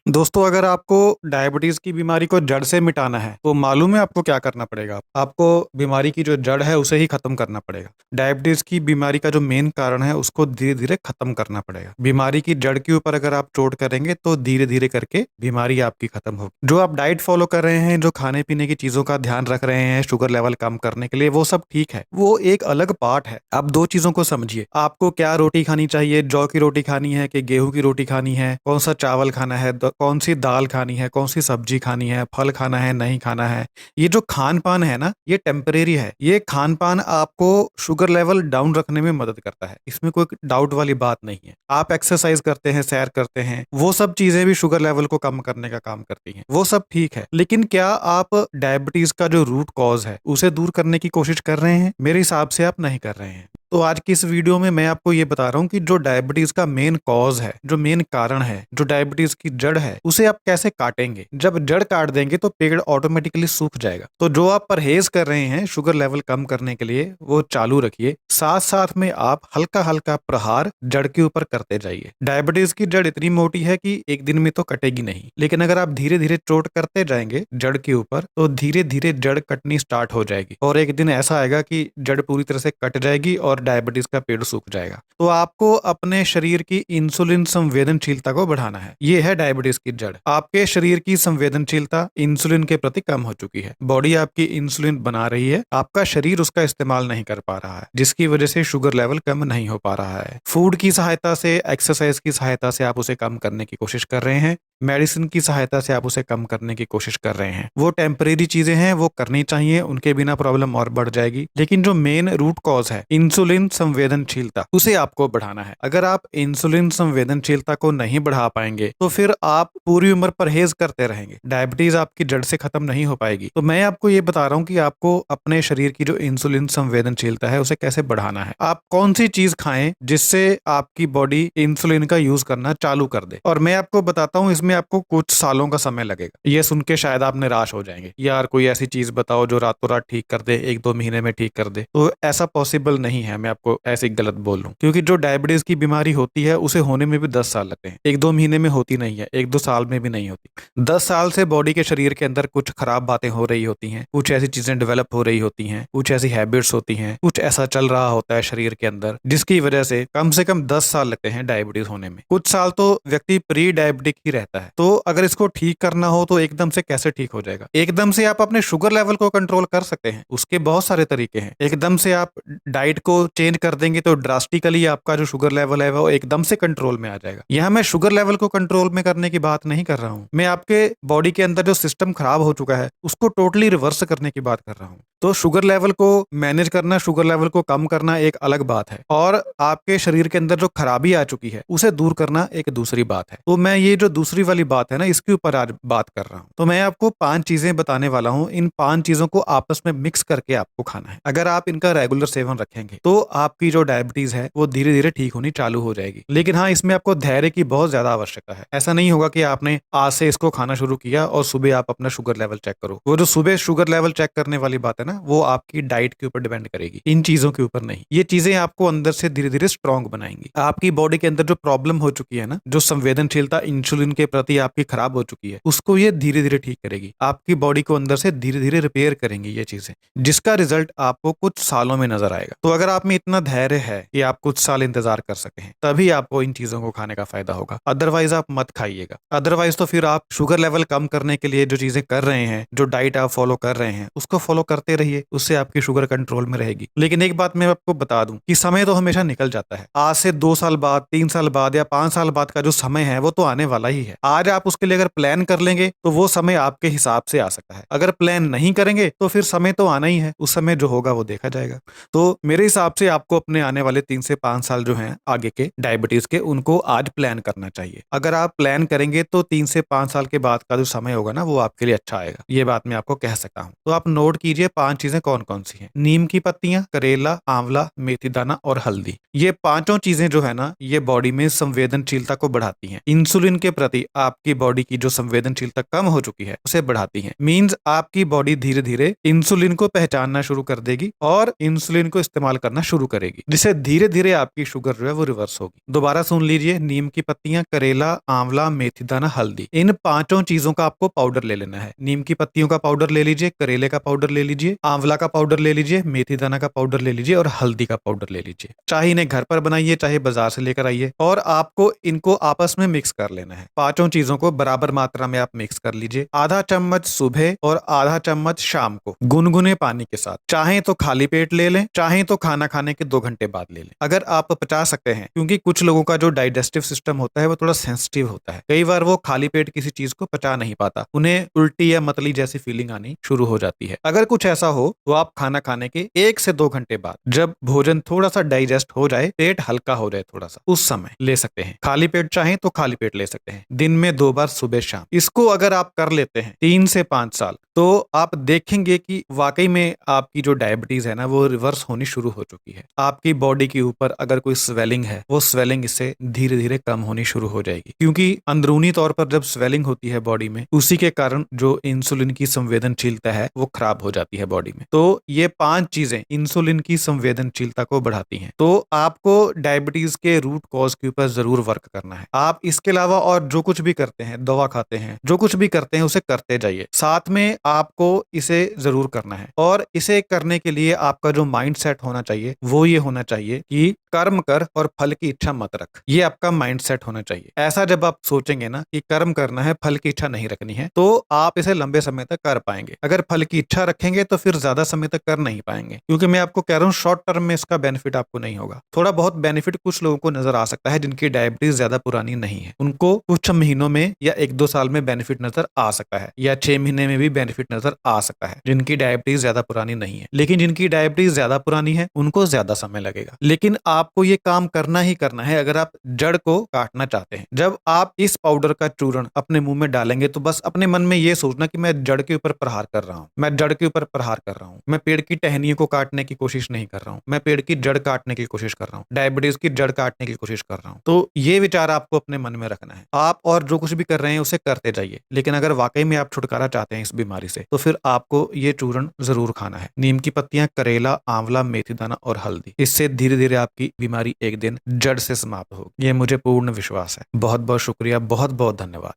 दोस्तों, अगर आपको डायबिटीज की बीमारी को जड़ से मिटाना है तो मालूम है आपको क्या करना पड़ेगा। आपको बीमारी की जो जड़ है उसे ही खत्म करना पड़ेगा। डायबिटीज की बीमारी का जो मेन कारण है उसको धीरे धीरे खत्म करना पड़ेगा। बीमारी की जड़ के ऊपर अगर आप चोट करेंगे तो धीरे धीरे करके बीमारी आपकी खत्म होगी। जो आप डाइट फॉलो कर रहे हैं, जो खाने पीने की चीजों का ध्यान रख रहे हैं शुगर लेवल कम करने के लिए, वो सब ठीक है, वो एक अलग पार्ट है। आप दो चीजों को समझिए। आपको क्या रोटी खानी चाहिए, जौ की रोटी खानी है कि गेहूं की रोटी खानी है, कौन सा चावल खाना है, कौन सी दाल खानी है, कौन सी सब्जी खानी है, फल खाना है नहीं खाना है। ये जो खान पान है ना, ये टेम्परेरी है। ये खान पान आपको शुगर लेवल डाउन रखने में मदद करता है, इसमें कोई डाउट वाली बात नहीं है। आप एक्सरसाइज करते हैं, सैर करते हैं, वो सब चीजें भी शुगर लेवल को कम करने का काम करती हैं, वो सब ठीक है। लेकिन क्या आप डायबिटीज का जो रूट कॉज है उसे दूर करने की कोशिश कर रहे हैं? मेरे हिसाब से आप नहीं कर रहे हैं। तो आज की इस वीडियो में मैं आपको ये बता रहा हूँ कि जो डायबिटीज का मेन कॉज है, जो मेन कारण है, जो डायबिटीज की जड़ है, उसे आप कैसे काटेंगे। जब जड़ काट देंगे तो पेड़ ऑटोमेटिकली सूख जाएगा। तो जो आप परहेज कर रहे हैं शुगर लेवल कम करने के लिए, वो चालू रखिए। साथ साथ में आप हल्का हल्का प्रहार जड़ के ऊपर करते जाइए। डायबिटीज की जड़ इतनी मोटी है कि एक दिन में तो कटेगी नहीं, लेकिन अगर आप धीरे धीरे चोट करते जाएंगे जड़ के ऊपर तो धीरे धीरे जड़ कटनी स्टार्ट हो जाएगी और एक दिन ऐसा आएगा कि जड़ पूरी तरह से कट जाएगी और डायबिटीज का पेड़ सूख जाएगा। तो आपको अपने शरीर की इंसुलिन संवेदनशीलता को बढ़ाना है। ये है डायबिटीज की जड़। आपके शरीर की संवेदनशीलता इंसुलिन के प्रति कम हो चुकी है। बॉडी आपकी इंसुलिन बना रही है, आपका शरीर उसका इस्तेमाल नहीं कर पा रहा है, जिसकी वजह से शुगर लेवल कम नहीं हो पा रहा है। फूड की सहायता से, एक्सरसाइज की सहायता से आप उसे कम करने की कोशिश कर रहे हैं, मेडिसिन की सहायता से आप उसे कम करने की कोशिश कर रहे हैं। वो टेम्परेरी चीजें हैं, वो करनी चाहिए, उनके बिना प्रॉब्लम और बढ़ जाएगी। लेकिन जो मेन रूट कॉज है इंसुलिन संवेदनशीलता, उसे आपको बढ़ाना है। अगर आप इंसुलिन संवेदनशीलता को नहीं बढ़ा पाएंगे तो फिर आप पूरी उम्र परहेज करते रहेंगे, डायबिटीज आपकी जड़ से खत्म नहीं हो पाएगी। तो मैं आपको ये बता रहा हूँ कि आपको अपने शरीर की जो इंसुलिन संवेदनशीलता है उसे कैसे बढ़ाना है। आप कौन सी चीज खाएं जिससे आपकी बॉडी इंसुलिन का यूज करना चालू कर दे। और मैं आपको बताता हूँ, इसमें आपको कुछ सालों का समय लगेगा। ये सुन के शायद आप निराश हो जाएंगे, यार कोई ऐसी चीज बताओ जो रातों रात ठीक कर दे, एक दो महीने में ठीक कर दे। तो ऐसा पॉसिबल नहीं है, मैं आपको ऐसे गलत बोल रहा हूँ। क्योंकि जो डायबिटीज की बीमारी होती है उसे होने में भी 10 साल लगते हैं। एक दो महीने में होती नहीं है, एक दो साल में भी नहीं होती। 10 साल से बॉडी के शरीर के अंदर कुछ खराब बातें हो रही होती हैं, कुछ ऐसी चीजें डेवलप हो रही होती हैं, कुछ ऐसी हैबिट्स होती हैं, कुछ ऐसा चल रहा होता है शरीर के अंदर जिसकी वजह से कम 10 साल लगते हैं डायबिटीज होने में। कुछ साल तो व्यक्ति प्री डायबिटिक ही रहता है। तो अगर इसको ठीक करना हो तो एकदम से कैसे ठीक हो जाएगा? एकदम से आप अपने शुगर लेवल को कंट्रोल कर सकते हैं, उसके बहुत सारे तरीके हैं। एकदम से आप डाइट को चेंज कर देंगे तो ड्रास्टिकली आपका जो शुगर लेवल है वो एकदम से कंट्रोल में आ जाएगा। यहां मैं शुगर लेवल को कंट्रोल में करने की बात नहीं कर रहा हूं, मैं आपके बॉडी के अंदर जो सिस्टम खराब हो चुका है उसको टोटली रिवर्स करने की बात कर रहा हूं। तो शुगर लेवल को मैनेज करना, शुगर लेवल को कम करना एक अलग बात है, और आपके शरीर के अंदर जो खराबी आ चुकी है उसे दूर करना एक दूसरी बात है। तो मैं ये जो दूसरी वाली बात है ना, इसके ऊपर आज बात कर रहा हूँ। तो मैं आपको 5 चीजें बताने वाला हूँ, इन 5 चीजों को आपस में मिक्स करके आपको खाना है। अगर आप इनका रेगुलर सेवन रखेंगे तो आपकी जो डायबिटीज है वो धीरे धीरे ठीक होनी चालू हो जाएगी। लेकिन हाँ, इसमें आपको धैर्य की बहुत ज्यादा आवश्यकता है। ऐसा नहीं होगा कि आपने आज से इसको खाना शुरू किया और सुबह आप अपना शुगर लेवल चेक करो। वो जो सुबह शुगर लेवल चेक करने वाली बात है ना, वो आपकी डाइट के ऊपर डिपेंड करेगी, इन चीजों के ऊपर नहीं। ये चीजें आपको अंदर से धीरे धीरे स्ट्रांग बनाएंगी। आपकी बॉडी के अंदर जो प्रॉब्लम हो चुकी है ना, जो संवेदनशीलता इंसुलिन के प्रति आपकी खराब हो चुकी है, उसको ये धीरे धीरे ठीक करेगी। आपकी बॉडी को अंदर से धीरे धीरे रिपेयर करेंगी ये चीजें, जिसका रिजल्ट आपको कुछ सालों में नजर आएगा। तो अगर आप में इतना धैर्य है कि आप कुछ साल इंतजार कर सके हैं, तभी आपको इन चीजों को खाने का फायदा होगा। अदरवाइज आप मत खाइएगा। अदरवाइज तो फिर आप शुगर लेवल कम करने के लिए जो चीजें कर रहे हैं, जो डाइट आप फॉलो कर रहे हैं, उसको फॉलो करते रहिए, उससे आपकी शुगर कंट्रोल में रहेगी। लेकिन एक बात मैं आपको बता दूं कि समय तो हमेशा निकल जाता है। आज से 2 साल बाद, 3 साल बाद या 5 साल बाद का जो समय है वो तो आने वाला ही है। आज आप उसके लिए अगर प्लान कर लेंगे तो वो समय आपके हिसाब से आ सकता है। अगर प्लान नहीं करेंगे तो फिर समय तो आना ही है, उस समय जो होगा वो देखा जाएगा। तो मेरे हिसाब से आपको अपने आने वाले 3 से 5 साल जो हैं आगे के डायबिटीज के, उनको आज प्लान करना चाहिए। अगर आप प्लान करेंगे तो 3 से 5 साल के बाद का जो समय होगा ना, वो आपके लिए अच्छा आएगा। ये बात मैं आपको कह सकता हूँ। तो आप नोट कीजिए 5 चीजें कौन कौन सी हैं। नीम की पत्तियां, करेला, आंवला, मेथी दाना और हल्दी। ये पांचों चीजें जो है ना, ये बॉडी में संवेदनशीलता को बढ़ाती हैं, इंसुलिन के प्रति आपकी बॉडी की जो संवेदनशीलता कम हो चुकी है उसे बढ़ाती हैं। मींस आपकी बॉडी धीरे धीरे इंसुलिन को पहचानना शुरू कर देगी और इंसुलिन को इस्तेमाल करना शुरू करेगी, जिससे धीरे धीरे आपकी शुगर जो है वो रिवर्स होगी। दोबारा सुन लीजिए, नीम की पत्तियां, करेला, आंवला, मेथी दाना, हल्दी, इन पांचों चीजों का आपको पाउडर ले लेना है। नीम की पत्तियों का पाउडर ले लीजिए, करेले का पाउडर ले लीजिए, आंवला का पाउडर ले लीजिए, मेथी दाना का पाउडर ले लीजिए और हल्दी का पाउडर ले लीजिए। चाहे इन्हें घर पर बनाइए चाहे बाजार से लेकर आइए, और आपको इनको आपस में मिक्स कर लेना है। पांचों चीजों को बराबर मात्रा में आप मिक्स कर लीजिए। आधा चम्मच सुबह और आधा चम्मच शाम को गुनगुने पानी के साथ। चाहे तो खाली पेट ले लें, चाहे तो खाना खाने के 2 घंटे बाद ले लें, अगर आप पचा सकते हैं, क्योंकि कुछ लोगों का जो डाइजेस्टिव सिस्टम होता है वो थोड़ा सेंसिटिव होता है। कई बार वो खाली पेट किसी चीज को पचा नहीं पाता, उन्हें उल्टी या मतली जैसी फीलिंग आनी शुरू हो जाती है। अगर कुछ ऐसा हो तो आप खाना खाने के 1 से 2 घंटे बाद, जब भोजन थोड़ा सा डाइजेस्ट हो जाए, पेट हल्का हो जाए थोड़ा सा, उस समय ले सकते हैं। खाली पेट चाहें तो खाली पेट ले सकते हैं, दिन में 2 बार सुबह शाम। इसको अगर आप कर लेते हैं 3 से 5 साल, तो आप देखेंगे कि वाकई में आपकी जो डायबिटीज है ना वो रिवर्स होनी शुरू हो चुकी है। आपकी बॉडी के ऊपर अगर कोई स्वेलिंग है, वो स्वेलिंग इससे धीरे धीरे कम होनी शुरू हो जाएगी, क्योंकि अंदरूनी तौर पर जब स्वेलिंग होती है बॉडी में, उसी के कारण जो इंसुलिन की संवेदनशीलता है वो खराब हो जाती है बॉडी में। तो ये 5 चीजें इंसुलिन की संवेदनशीलता को बढ़ाती हैं। तो आपको डायबिटीज के रूट कॉज के ऊपर जरूर वर्क करना है। आप इसके अलावा और जो कुछ भी करते हैं, दवा खाते हैं, जो कुछ भी करते हैं उसे करते जाइए, साथ में आपको इसे जरूर करना है। और इसे करने के लिए आपका जो माइंड सेट होना चाहिए वो ये होना चाहिए कि कर्म कर और फल की इच्छा मत रख। ये आपका माइंड सेट होना चाहिए। ऐसा जब आप सोचेंगे ना कि कर्म करना है, फल की इच्छा नहीं रखनी है, तो आप इसे लंबे समय तक कर पाएंगे। अगर फल की इच्छा रखेंगे तो फिर ज्यादा समय तक कर नहीं पाएंगे, क्योंकि मैं आपको कह रहा हूँ शॉर्ट टर्म में इसका बेनिफिट आपको नहीं होगा। थोड़ा बहुत बेनिफिट कुछ लोगों को नजर आ सकता है जिनकी डायबिटीज ज्यादा पुरानी नहीं है, उनको कुछ महीनों में या 1-2 साल में बेनिफिट नजर आ सकता है, या 6 महीने में भी बेनिफिट नजर आ सकता है, जिनकी डायबिटीज ज्यादा पुरानी नहीं है। लेकिन जिनकी डायबिटीज ज्यादा पुरानी है उनको ज्यादा समय लगेगा। लेकिन आपको ये काम करना ही करना है अगर आप जड़ को काटना चाहते हैं। जब आप इस पाउडर का चूर्ण अपने मुंह में डालेंगे तो बस अपने मन में ये सोचना कि मैं जड़ के ऊपर प्रहार कर रहा हूं, मैं जड़ के ऊपर प्रहार कर रहा हूं, मैं पेड़ की टहनियों को काटने की कोशिश नहीं कर रहा हूं, मैं पेड़ की जड़ काटने की कोशिश कर रहा हूं, डायबिटीज की जड़ काटने की कोशिश कर रहा हूं। तो ये विचार आपको अपने मन में रखना है। आप और जो कुछ भी कर रहे हैं उसे करते जाइए, लेकिन अगर वाकई में आप छुटकारा चाहते हैं इस बीमारी से, तो फिर आपको ये चूर्ण जरूर खाना है। नीम की पत्तियां, करेला, आंवला, मेथी दाना और हल्दी, इससे धीरे धीरे आपकी बीमारी एक दिन जड़ से समाप्त होगी, ये मुझे पूर्ण विश्वास है। बहुत बहुत शुक्रिया, बहुत बहुत धन्यवाद।